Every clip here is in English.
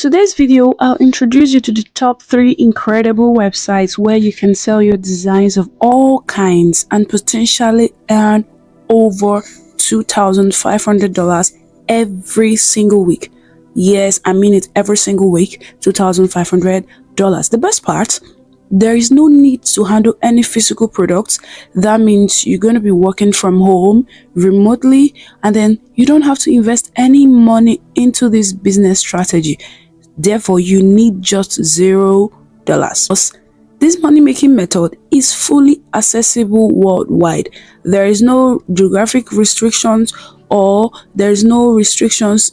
today's video, I'll introduce you to the top 3 incredible websites where you can sell your designs of all kinds and potentially earn over $2,500 every single week. Yes, I mean it, every single week, $2,500. The best part, there is no need to handle any physical products. That means you're going to be working from home remotely, and then you don't have to invest any money into this business strategy. Therefore, you need just $0. This money-making method is fully accessible worldwide. There is no geographic restrictions, or there's no restrictions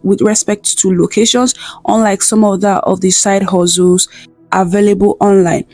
with respect to locations, unlike some of the side hustles available online.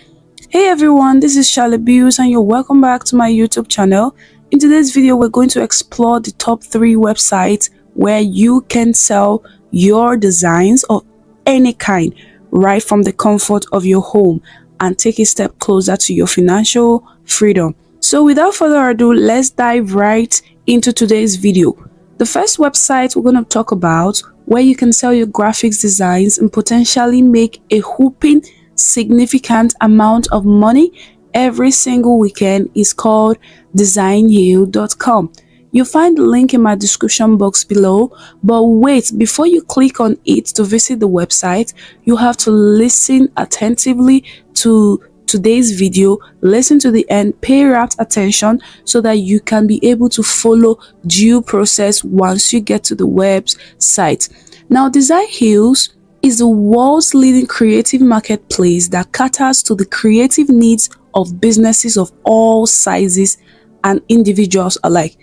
Hey everyone, this is Shallybuilds and you're welcome back to my YouTube channel. In today's video, we're going to explore the top 3 websites where you can sell your designs of any kind right from the comfort of your home and take a step closer to your financial freedom. So without further ado, let's dive right into today's video. The first website we're going to talk about where you can sell your graphics designs and potentially make a whopping significant amount of money every single weekend is called Designhill.com. You'll find the link in my description box below, but wait, before you click on it to visit the website, you have to listen attentively to today's video, listen to the end, pay rapt attention so that you can be able to follow due process once you get to the website. Now, Designhill is the world's leading creative marketplace that caters to the creative needs of businesses of all sizes and individuals alike.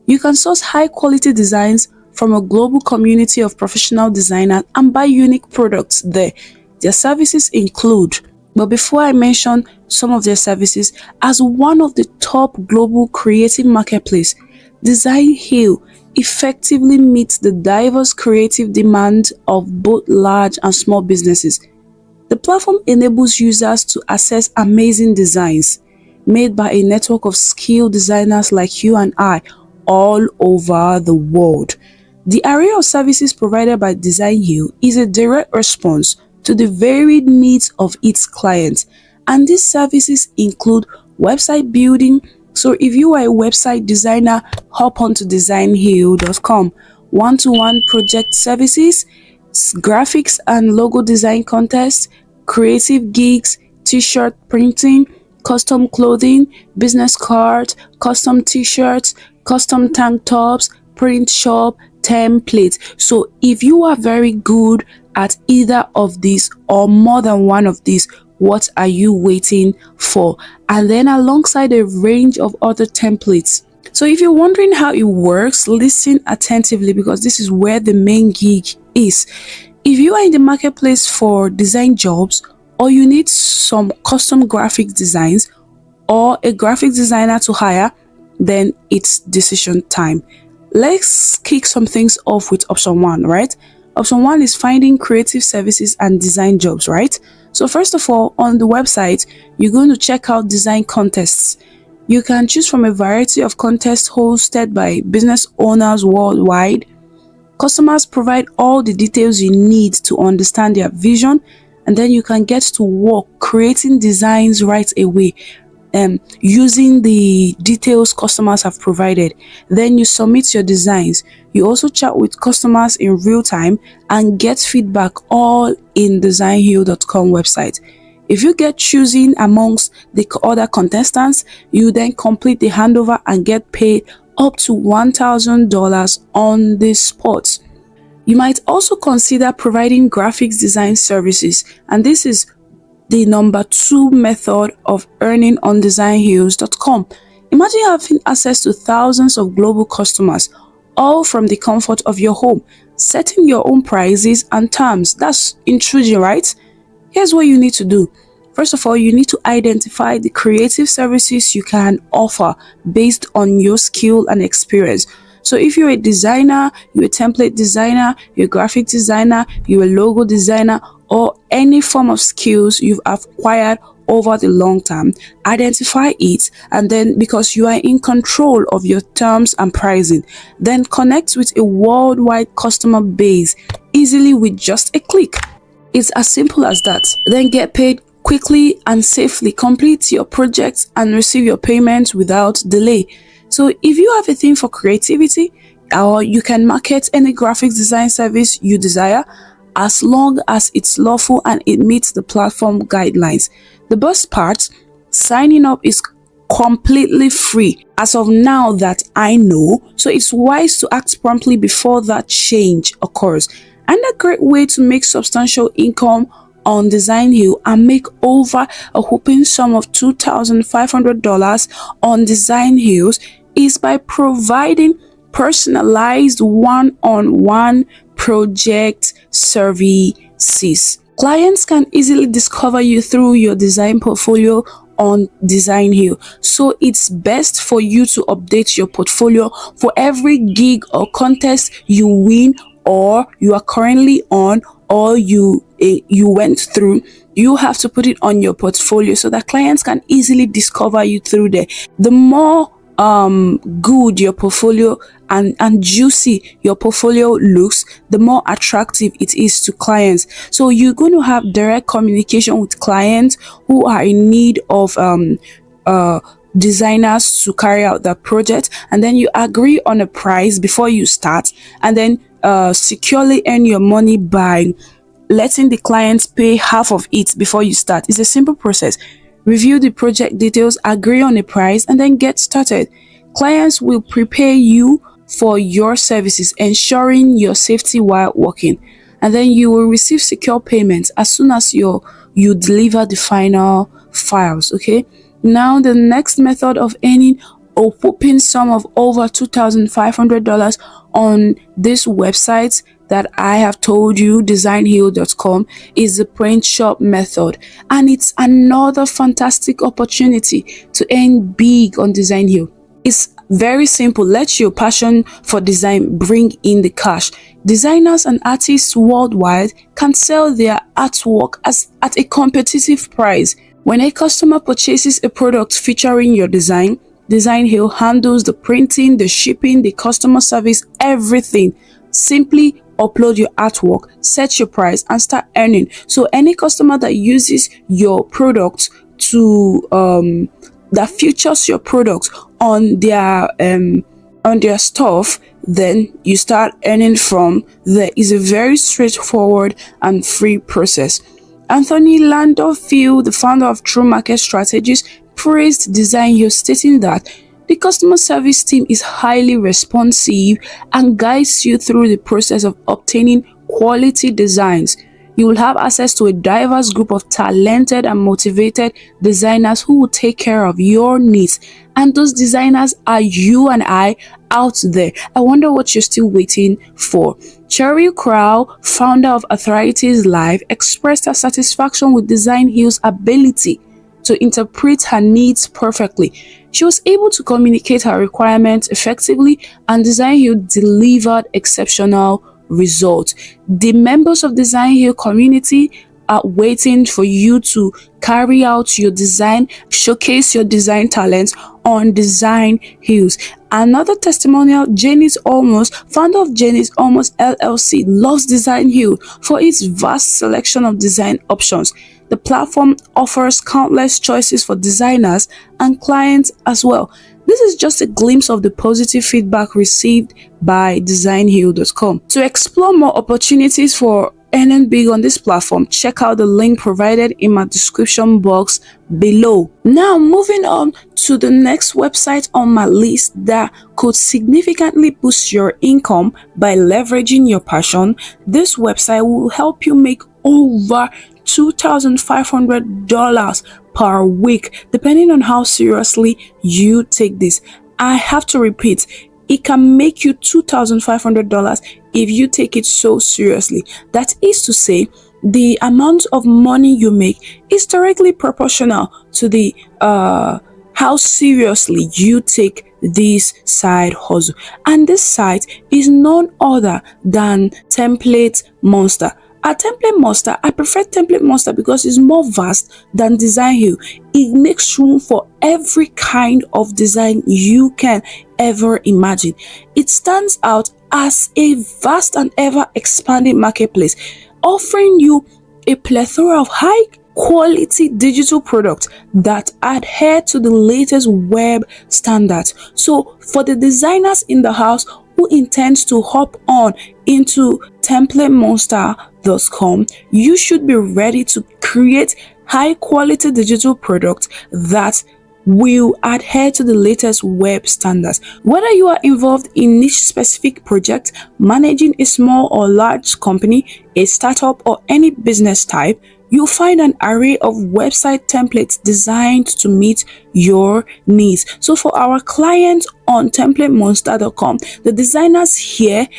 You can source high-quality designs from a global community of professional designers and buy unique products there. Their services include, but before I mention some of their services, as one of the top global creative marketplace, Designhill effectively meets the diverse creative demand of both large and small businesses. The platform enables users to access amazing designs made by a network of skilled designers like you and I all over the world. The array of services provided by Designhill is a direct response to the varied needs of its clients, and these services include website building. So if you are a website designer, hop onto Designhill.com. One-to-one project services, graphics and logo design contests, creative gigs, t-shirt printing, custom clothing, business cards, custom t-shirts, custom tank tops, print shop, templates. So if you are very good at either of these or more than one of these, what are you waiting for? And then alongside a range of other templates. So if you're wondering how it works, listen attentively because this is where the main gig is. If you are in the marketplace for design jobs, or you need some custom graphic designs or a graphic designer to hire, then it's decision time. Let's kick some things off with option 1, right? Option 1 is finding creative services and design jobs, right? So first of all, on the website, you're going to check out design contests. You can choose from a variety of contests hosted by business owners worldwide. Customers provide all the details you need to understand their vision, and then you can get to work creating designs right away. Using the details customers have provided. Then you submit your designs. You also chat with customers in real time and get feedback all in Designhill.com website. If you get chosen amongst the other contestants, you then complete the handover and get paid up to $1,000 on the spot. You might also consider providing graphics design services, and this is the number 2 method of earning on Designhill.com. Imagine having access to thousands of global customers, all from the comfort of your home, setting your own prices and terms. That's intriguing, right? Here's what you need to do. First of all, you need to identify the creative services you can offer based on your skill and experience. So if you're a designer, you're a template designer, you're a graphic designer, you're a logo designer, or any form of skills you've acquired over the long term, identify it, and then because you are in control of your terms and pricing, then connect with a worldwide customer base easily with just a click. It's as simple as that. Then get paid quickly and safely, complete your projects and receive your payments without delay. So if you have a thing for creativity, or you can market any graphics design service you desire, as long as it's lawful and it meets the platform guidelines. The best part, signing up is completely free as of now that I know, so it's wise to act promptly before that change occurs. And a great way to make substantial income on Designhill and make over a whopping sum of $2,500 on Designhill is by providing personalized one-on-one project services. Clients can easily discover you through your design portfolio on Designhill, so it's best for you to update your portfolio for every gig or contest you win or you are currently on or you went through. You have to put it on your portfolio so that clients can easily discover you through there. The more good your portfolio and juicy your portfolio looks, the more attractive it is to clients. So you're going to have direct communication with clients who are in need of designers to carry out that project, and then you agree on a price before you start, and then securely earn your money by letting the clients pay half of it before you start. It's a simple process. Review the project details, agree on a price, and then get started. Clients will prepare you for your services, ensuring your safety while working. And then you will receive secure payments as soon as you deliver the final files. Okay. Now the next method of earning a whopping sum of over $2,500 on this website that I have told you, designhill.com, is the print shop method, and it's another fantastic opportunity to earn big on Designhill. It's very simple. Let your passion for design bring in the cash. Designers and artists worldwide can sell their artwork at a competitive price. When a customer purchases a product featuring your design, Designhill handles the printing, the shipping, the customer service, everything. Simply upload your artwork, set your price, and start earning. So any customer that uses your product to that features your product on their stuff, then you start earning from there. Is a very straightforward and free process. Anthony Landorfield, the founder of True Market Strategies, praised Designhill, stating that the customer service team is highly responsive and guides you through the process of obtaining quality designs. You will have access to a diverse group of talented and motivated designers who will take care of your needs. And those designers are you and I out there. I wonder what you're still waiting for. Cheryl Crow, founder of Arthritis Live, expressed her satisfaction with Designhill's ability to interpret her needs perfectly. She was able to communicate her requirements effectively, and Designhill delivered exceptional results. The members of Designhill community are waiting for you to carry out your design, showcase your design talents on Designhill. Another testimonial, Janice Olmos, founder of Janice Olmos LLC, loves Designhill for its vast selection of design options. The platform offers countless choices for designers and clients as well. This is just a glimpse of the positive feedback received by Designhill.com. To explore more opportunities for earning big on this platform, check out the link provided in my description box below. Now moving on to the next website on my list that could significantly boost your income by leveraging your passion. This website will help you make over $2,500 per week, depending on how seriously you take this. I have to repeat, it can make you $2,500 if you take it so seriously. That is to say, the amount of money you make is directly proportional to the how seriously you take this side hustle. And this site is none other than TemplateMonster. At TemplateMonster, I prefer TemplateMonster because it's more vast than Designhill. It makes room for every kind of design you can ever imagine. It stands out as a vast and ever expanding marketplace, offering you a plethora of high quality digital products that adhere to the latest web standards. So for the designers in the house who intends to hop on into TemplateMonster.com, you should be ready to create high quality digital products that will adhere to the latest web standards. Whether you are involved in niche specific project, managing a small or large company, a startup, or any business type, you'll find an array of website templates designed to meet your needs. So for our clients on TemplateMonster.com, the designers here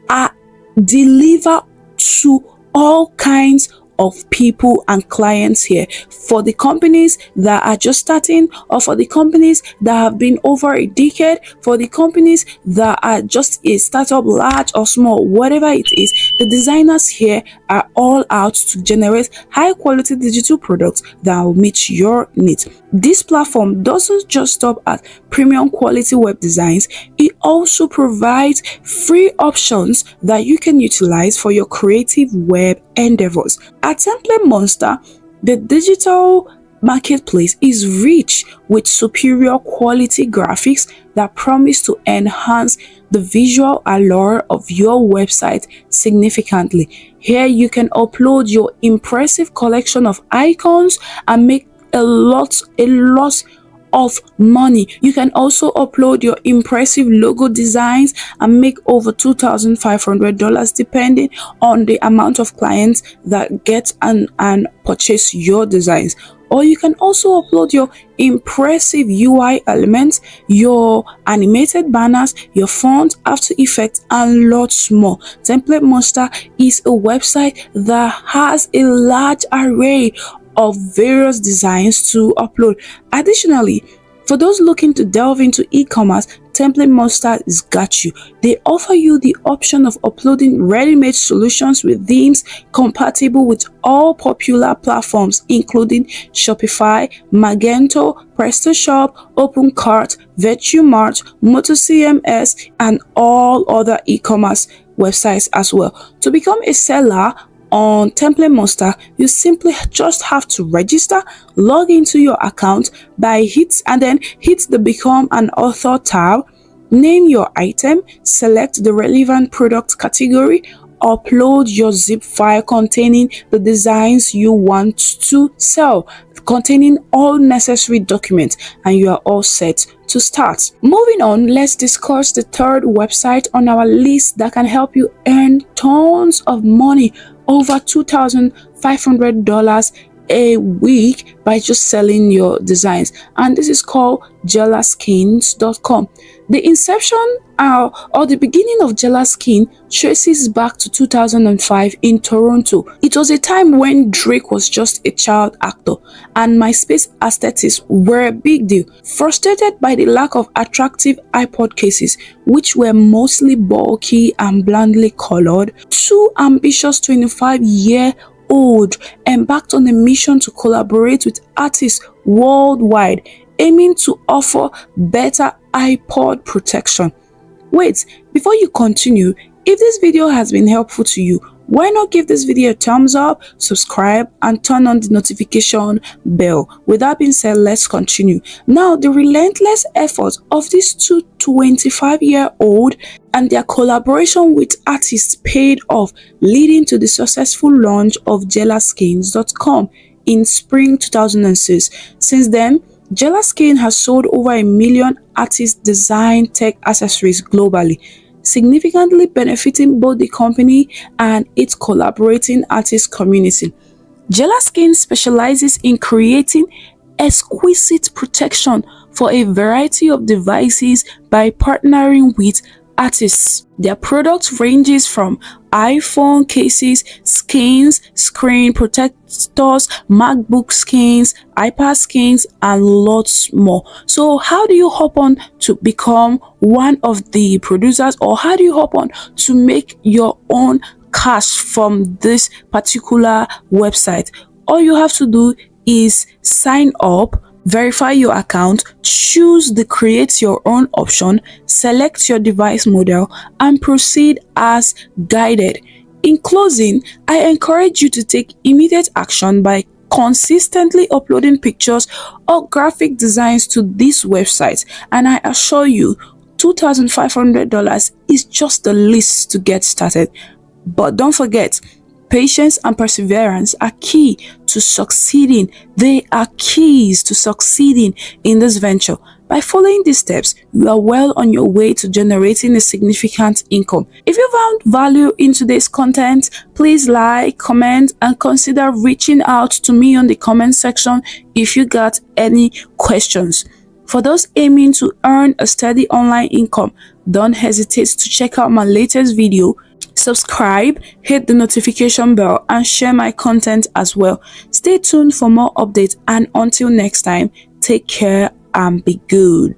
are deliver to all kinds of people and clients here. For the companies that are just starting, or for the companies that have been over a decade, for the companies that are just a startup, large or small, whatever it is, the designers here are all out to generate high quality digital products that will meet your needs. This platform doesn't just stop at premium quality web designs, it also provides free options that you can utilize for your creative web endeavors. At TemplateMonster, the digital marketplace is rich with superior quality graphics that promise to enhance the visual allure of your website significantly. Here you can upload your impressive collection of icons and make a lot of money. You can also upload your impressive logo designs and make over $2,500 depending on the amount of clients that get and purchase your designs. Or you can also upload your impressive UI elements, your animated banners, your font, After Effects, and lots more. TemplateMonster is a website that has a large array of various designs to upload. Additionally, for those looking to delve into e-commerce, TemplateMonster has got you. They offer you the option of uploading ready-made solutions with themes compatible with all popular platforms including Shopify, Magento, PrestaShop, OpenCart, VirtueMart, MotoCMS, and all other e-commerce websites as well. To become a seller on TemplateMonster, you simply just have to register, log into your account by hit the Become an Author tab, name your item, select the relevant product category, upload your zip file containing the designs you want to sell, containing all necessary documents, and you are all set to start. Moving on, let's discuss the third website on our list that can help you earn tons of money, over $2,500 a week by just selling your designs, and this is called Jellieskins.com. The inception or the beginning of Jellieskins traces back to 2005 in Toronto. It was a time when Drake was just a child actor and MySpace aesthetics were a big deal. Frustrated by the lack of attractive iPod cases, which were mostly bulky and blandly colored, two ambitious 25-year-old embarked on a mission to collaborate with artists worldwide, aiming to offer better iPod protection. Wait, before you continue, if this video has been helpful to you, why not give this video a thumbs up, subscribe, and turn on the notification bell. With that being said, let's continue. Now, the relentless efforts of these two 25-year-old and their collaboration with artists paid off, leading to the successful launch of Jellieskins.com in spring 2006. Since then, Jellieskins has sold over 1 million artist design tech accessories globally, significantly benefiting both the company and its collaborating artist community. Jellieskins specializes in creating exquisite protection for a variety of devices by partnering with artists. Their product ranges from iPhone cases, skins, screen protectors, MacBook skins, iPad skins, and lots more. So how do you hop on to become one of the producers, or how do you hop on to make your own cash from this particular website. All you have to do is sign up, verify your account, choose the create your own option, select your device model, and proceed as guided. In closing, I encourage you to take immediate action by consistently uploading pictures or graphic designs to this website, and I assure you $2,500 is just the least to get started. But don't forget, patience and perseverance are key to succeeding. They are keys to succeeding in this venture. By following these steps, you are well on your way to generating a significant income. If you found value in today's content, please like, comment, and consider reaching out to me on the comment section if you got any questions. For those aiming to earn a steady online income, don't hesitate to check out my latest video. Subscribe, hit the notification bell, and share my content as well. Stay tuned for more updates, and until next time, take care and be good.